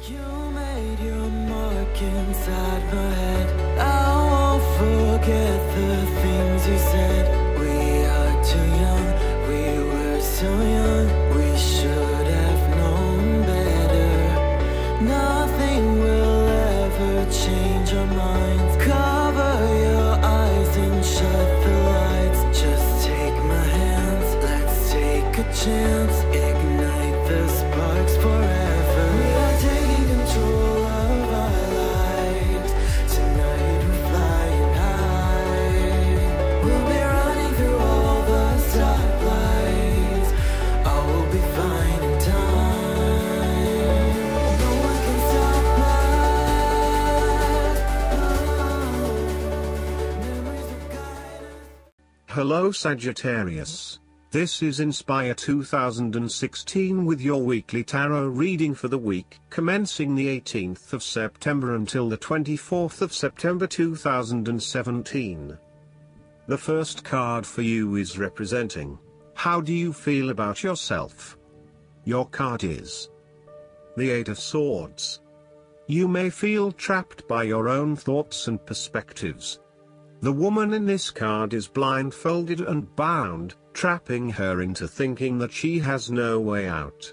You made your mark inside my head. I won't forget the things you said. We are too young, we were so young. We should have known better. Nothing will ever change our minds. Cover your eyes and shut the lights. Just take my hands, let's take a chance. Ignite the sparks forever. We are taking control of our lives. Tonight we're flying high. We'll be running through all the stoplights. All will be fine in time. No one can stop us. Memories will guide us. Hello Sagittarius. This is Inspire 2016 with your weekly tarot reading for the week commencing the 18th of September until the 24th of September 2017. The first card for you is representing, how do you feel about yourself? Your card is the Eight of Swords. You may feel trapped by your own thoughts and perspectives. The woman in this card is blindfolded and bound, trapping her into thinking that she has no way out.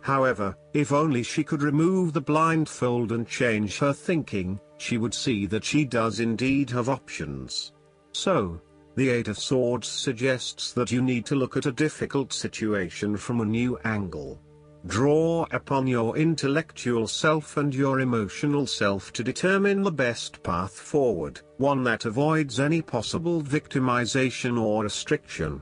However, if only she could remove the blindfold and change her thinking, she would see that she does indeed have options. So, the Eight of Swords suggests that you need to look at a difficult situation from a new angle. Draw upon your intellectual self and your emotional self to determine the best path forward, one that avoids any possible victimization or restriction.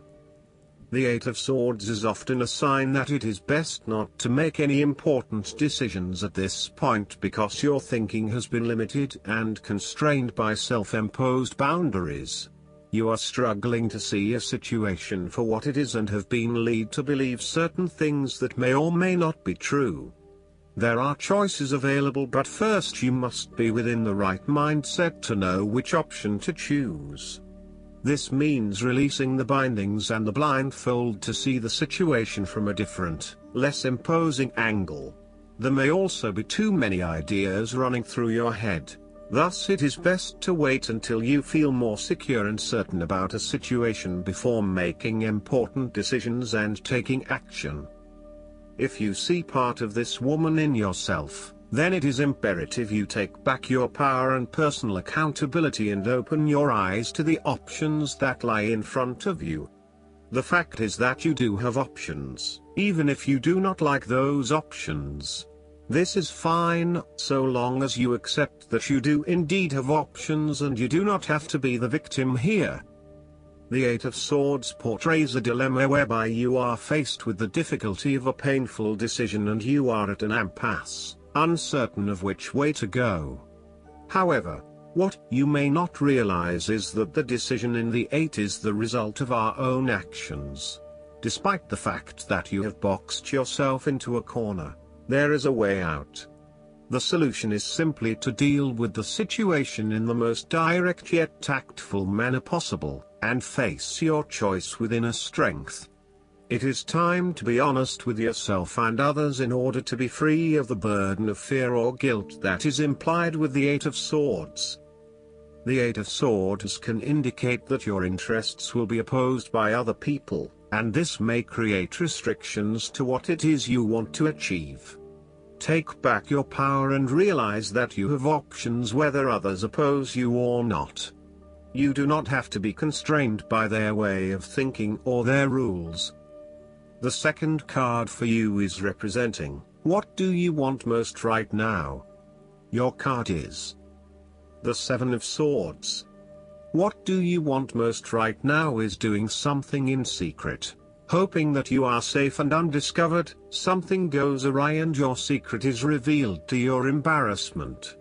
The Eight of Swords is often a sign that it is best not to make any important decisions at this point because your thinking has been limited and constrained by self-imposed boundaries. You are struggling to see a situation for what it is and have been led to believe certain things that may or may not be true. There are choices available, but first you must be within the right mindset to know which option to choose. This means releasing the bindings and the blindfold to see the situation from a different, less imposing angle. There may also be too many ideas running through your head. Thus it is best to wait until you feel more secure and certain about a situation before making important decisions and taking action. If you see part of this woman in yourself, then it is imperative you take back your power and personal accountability and open your eyes to the options that lie in front of you. The fact is that you do have options, even if you do not like those options. This is fine, so long as you accept that you do indeed have options and you do not have to be the victim here. The Eight of Swords portrays a dilemma whereby you are faced with the difficulty of a painful decision and you are at an impasse, uncertain of which way to go. However, what you may not realize is that the decision in the Eight is the result of our own actions. Despite the fact that you have boxed yourself into a corner, there is a way out. The solution is simply to deal with the situation in the most direct yet tactful manner possible, and face your choice with inner strength. It is time to be honest with yourself and others in order to be free of the burden of fear or guilt that is implied with the Eight of Swords. The Eight of Swords can indicate that your interests will be opposed by other people, and this may create restrictions to what it is you want to achieve. Take back your power and realize that you have options whether others oppose you or not. You do not have to be constrained by their way of thinking or their rules. The second card for you is representing, what do you want most right now? Your card is the Seven of Swords. What do you want most right now is doing something in secret. Hoping that you are safe and undiscovered, something goes awry and your secret is revealed to your embarrassment.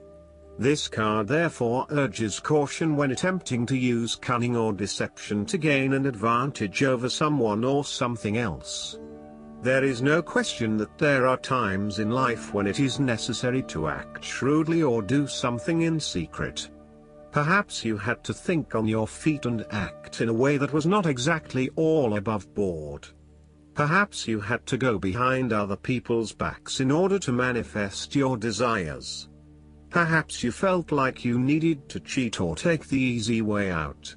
This card therefore urges caution when attempting to use cunning or deception to gain an advantage over someone or something else. There is no question that there are times in life when it is necessary to act shrewdly or do something in secret. Perhaps you had to think on your feet and act in a way that was not exactly all above board. Perhaps you had to go behind other people's backs in order to manifest your desires. Perhaps you felt like you needed to cheat or take the easy way out.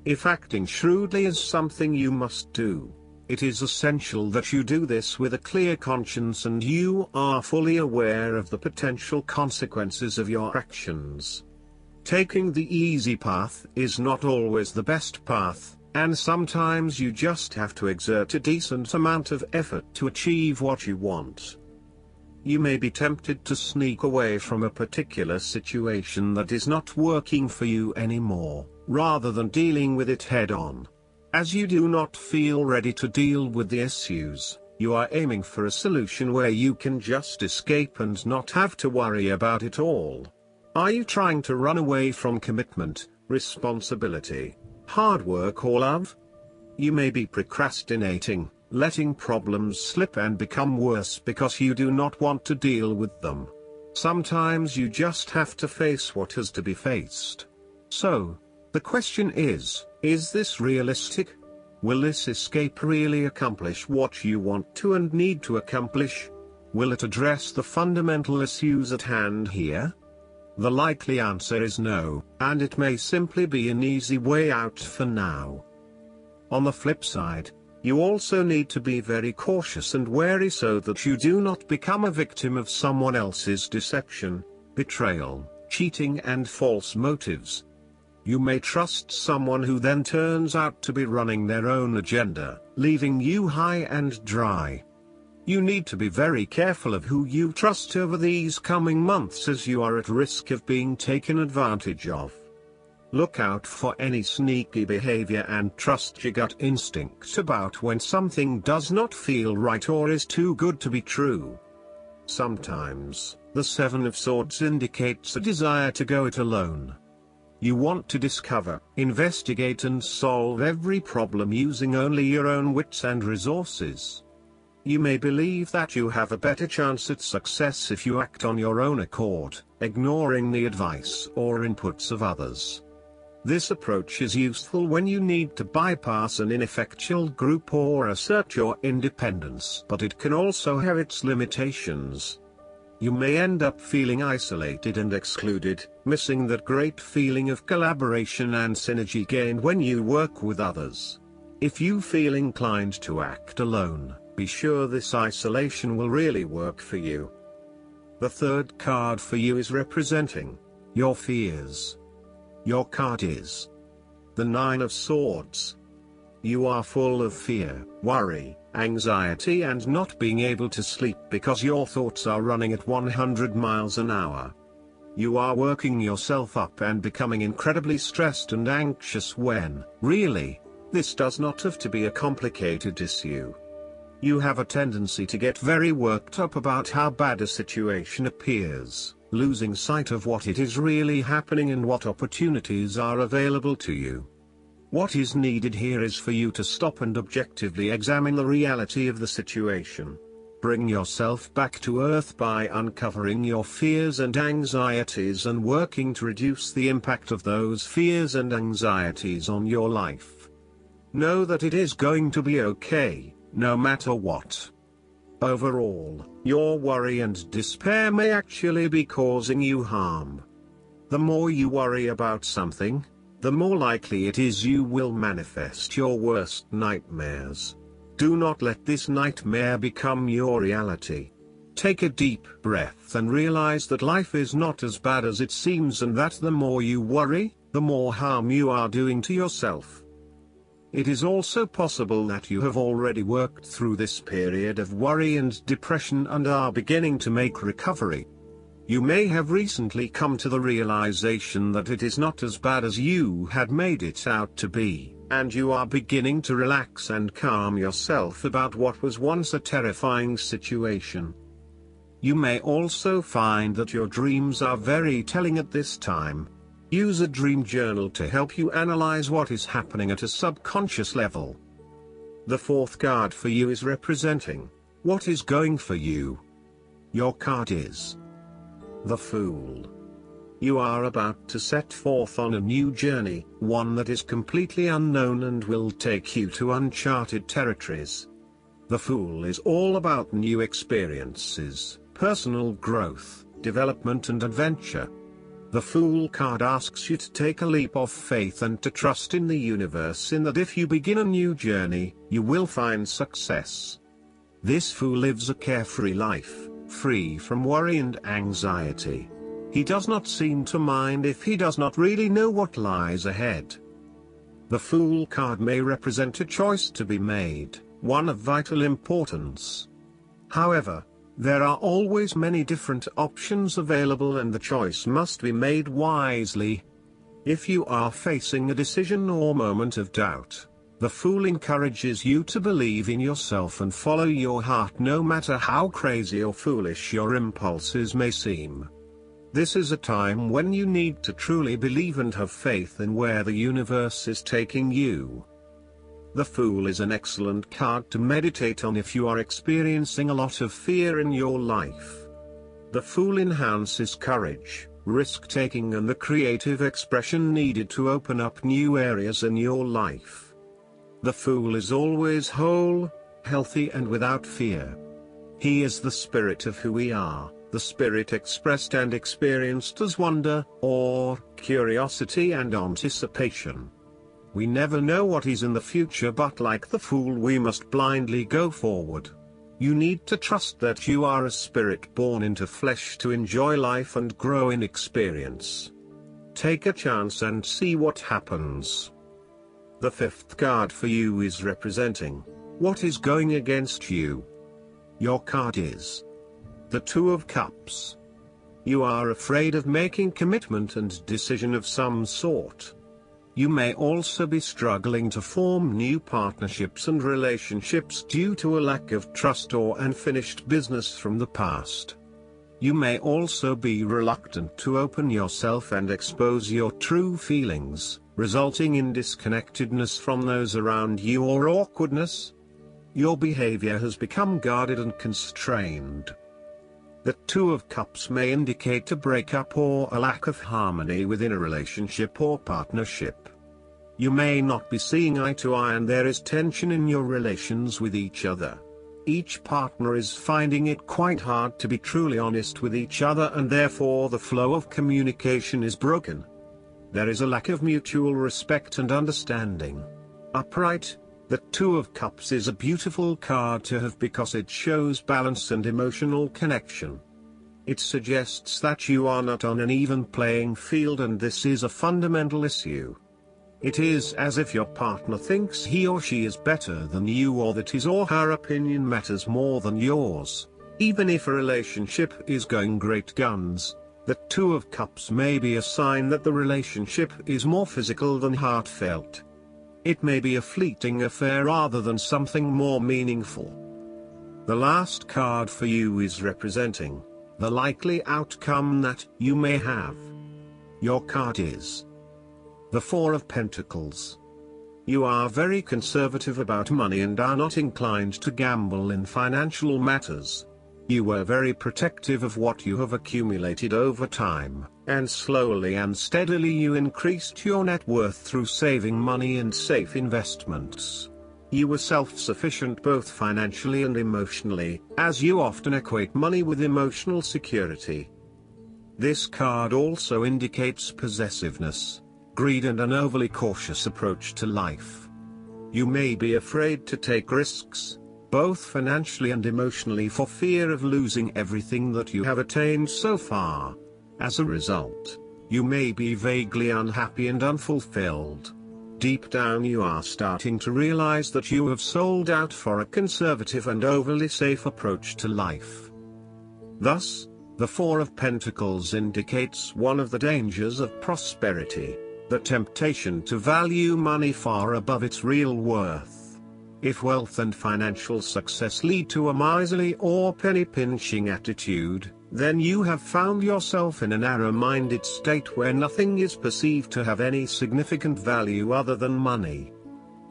If acting shrewdly is something you must do, it is essential that you do this with a clear conscience and you are fully aware of the potential consequences of your actions. Taking the easy path is not always the best path, and sometimes you just have to exert a decent amount of effort to achieve what you want. You may be tempted to sneak away from a particular situation that is not working for you anymore, rather than dealing with it head-on. As you do not feel ready to deal with the issues, you are aiming for a solution where you can just escape and not have to worry about it all. Are you trying to run away from commitment, responsibility, hard work or love? You may be procrastinating, letting problems slip and become worse because you do not want to deal with them. Sometimes you just have to face what has to be faced. So, the question is this realistic? Will this escape really accomplish what you want to and need to accomplish? Will it address the fundamental issues at hand here? The likely answer is no, and it may simply be an easy way out for now. On the flip side, you also need to be very cautious and wary so that you do not become a victim of someone else's deception, betrayal, cheating and false motives. You may trust someone who then turns out to be running their own agenda, leaving you high and dry. You need to be very careful of who you trust over these coming months as you are at risk of being taken advantage of. Look out for any sneaky behavior and trust your gut instinct about when something does not feel right or is too good to be true. Sometimes, the Seven of Swords indicates a desire to go it alone. You want to discover, investigate and solve every problem using only your own wits and resources. You may believe that you have a better chance at success if you act on your own accord, ignoring the advice or inputs of others. This approach is useful when you need to bypass an ineffectual group or assert your independence, but it can also have its limitations. You may end up feeling isolated and excluded, missing that great feeling of collaboration and synergy gained when you work with others. If you feel inclined to act alone, be sure this isolation will really work for you. The third card for you is representing your fears. Your card is the Nine of Swords. You are full of fear, worry, anxiety and not being able to sleep because your thoughts are running at 100 miles an hour. You are working yourself up and becoming incredibly stressed and anxious when, really, this does not have to be a complicated issue. You have a tendency to get very worked up about how bad a situation appears, losing sight of what it is really happening and what opportunities are available to you. What is needed here is for you to stop and objectively examine the reality of the situation. Bring yourself back to earth by uncovering your fears and anxieties and working to reduce the impact of those fears and anxieties on your life. Know that it is going to be okay, no matter what. Overall, your worry and despair may actually be causing you harm. The more you worry about something, the more likely it is you will manifest your worst nightmares. Do not let this nightmare become your reality. Take a deep breath and realize that life is not as bad as it seems and that the more you worry, the more harm you are doing to yourself. It is also possible that you have already worked through this period of worry and depression and are beginning to make recovery. You may have recently come to the realization that it is not as bad as you had made it out to be, and you are beginning to relax and calm yourself about what was once a terrifying situation. You may also find that your dreams are very telling at this time. Use a dream journal to help you analyze what is happening at a subconscious level. The fourth card for you is representing what is going for you. Your card is the Fool. You are about to set forth on a new journey, one that is completely unknown and will take you to uncharted territories. The Fool is all about new experiences, personal growth, development and adventure. The Fool card asks you to take a leap of faith and to trust in the universe in that if you begin a new journey, you will find success. This Fool lives a carefree life, free from worry and anxiety. He does not seem to mind if he does not really know what lies ahead. The Fool card may represent a choice to be made, one of vital importance. However, there are always many different options available and the choice must be made wisely. If you are facing a decision or moment of doubt, the Fool encourages you to believe in yourself and follow your heart no matter how crazy or foolish your impulses may seem. This is a time when you need to truly believe and have faith in where the universe is taking you. The Fool is an excellent card to meditate on if you are experiencing a lot of fear in your life. The Fool enhances courage, risk-taking and the creative expression needed to open up new areas in your life. The Fool is always whole, healthy and without fear. He is the spirit of who we are, the spirit expressed and experienced as wonder, awe, curiosity and anticipation. We never know what is in the future, but like the Fool we must blindly go forward. You need to trust that you are a spirit born into flesh to enjoy life and grow in experience. Take a chance and see what happens. The fifth card for you is representing what is going against you. Your card is the Two of Cups. You are afraid of making commitment and decision of some sort. You may also be struggling to form new partnerships and relationships due to a lack of trust or unfinished business from the past. You may also be reluctant to open yourself and expose your true feelings, resulting in disconnectedness from those around you or awkwardness. Your behavior has become guarded and constrained. The Two of Cups may indicate a breakup or a lack of harmony within a relationship or partnership. You may not be seeing eye to eye and there is tension in your relations with each other. Each partner is finding it quite hard to be truly honest with each other and therefore the flow of communication is broken. There is a lack of mutual respect and understanding. Upright, the Two of Cups is a beautiful card to have because it shows balance and emotional connection. It suggests that you are not on an even playing field and this is a fundamental issue. It is as if your partner thinks he or she is better than you or that his or her opinion matters more than yours. Even if a relationship is going great guns, the Two of Cups may be a sign that the relationship is more physical than heartfelt. It may be a fleeting affair rather than something more meaningful. The last card for you is representing the likely outcome that you may have. Your card is the Four of Pentacles. You are very conservative about money and are not inclined to gamble in financial matters. You were very protective of what you have accumulated over time, and slowly and steadily you increased your net worth through saving money and safe investments. You were self-sufficient both financially and emotionally, as you often equate money with emotional security. This card also indicates possessiveness, greed and an overly cautious approach to life. You may be afraid to take risks, both financially and emotionally for fear of losing everything that you have attained so far. As a result, you may be vaguely unhappy and unfulfilled. Deep down you are starting to realize that you have sold out for a conservative and overly safe approach to life. Thus, the Four of Pentacles indicates one of the dangers of prosperity, the temptation to value money far above its real worth. If wealth and financial success lead to a miserly or penny-pinching attitude, then you have found yourself in a narrow-minded state where nothing is perceived to have any significant value other than money.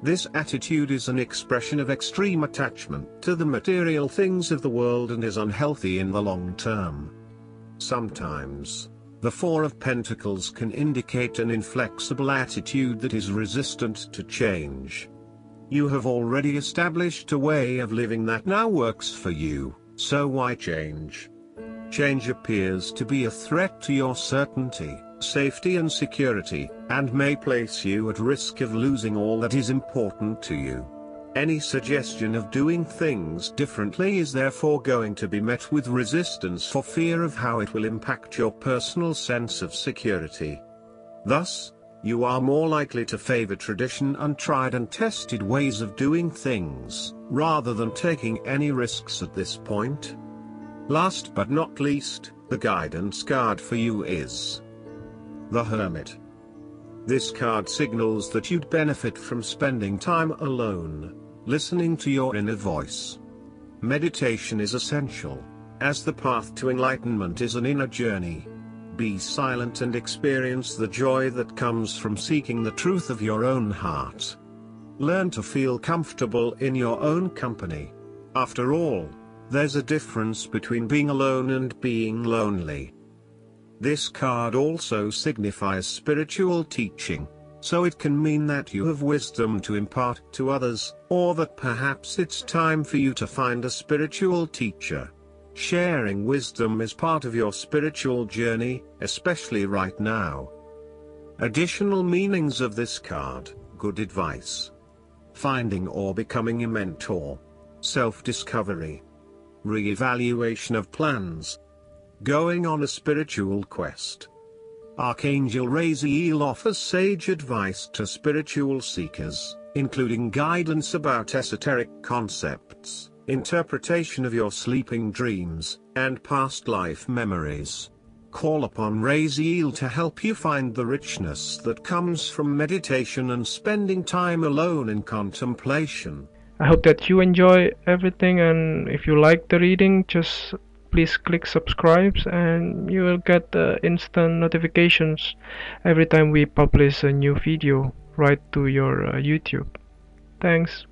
This attitude is an expression of extreme attachment to the material things of the world and is unhealthy in the long term. Sometimes, the Four of Pentacles can indicate an inflexible attitude that is resistant to change. You have already established a way of living that now works for you, so why change? Change appears to be a threat to your certainty, safety and security, and may place you at risk of losing all that is important to you. Any suggestion of doing things differently is therefore going to be met with resistance for fear of how it will impact your personal sense of security. Thus, you are more likely to favor tradition and tried and tested ways of doing things, rather than taking any risks at this point. Last but not least, the guidance card for you is the Hermit. This card signals that you'd benefit from spending time alone, listening to your inner voice. Meditation is essential, as the path to enlightenment is an inner journey. Be silent and experience the joy that comes from seeking the truth of your own heart. Learn to feel comfortable in your own company. After all, there's a difference between being alone and being lonely. This card also signifies spiritual teaching, so it can mean that you have wisdom to impart to others, or that perhaps it's time for you to find a spiritual teacher. Sharing wisdom is part of your spiritual journey, especially right now. Additional meanings of this card: good advice, finding or becoming a mentor, self-discovery, re-evaluation of plans, going on a spiritual quest. Archangel Raziel offers sage advice to spiritual seekers, including guidance about esoteric concepts, interpretation of your sleeping dreams, and past life memories. Call upon Raziel to help you find the richness that comes from meditation and spending time alone in contemplation. I hope that you enjoy everything, and if you like the reading, just please click subscribe and you will get instant notifications every time we publish a new video right to your YouTube. Thanks.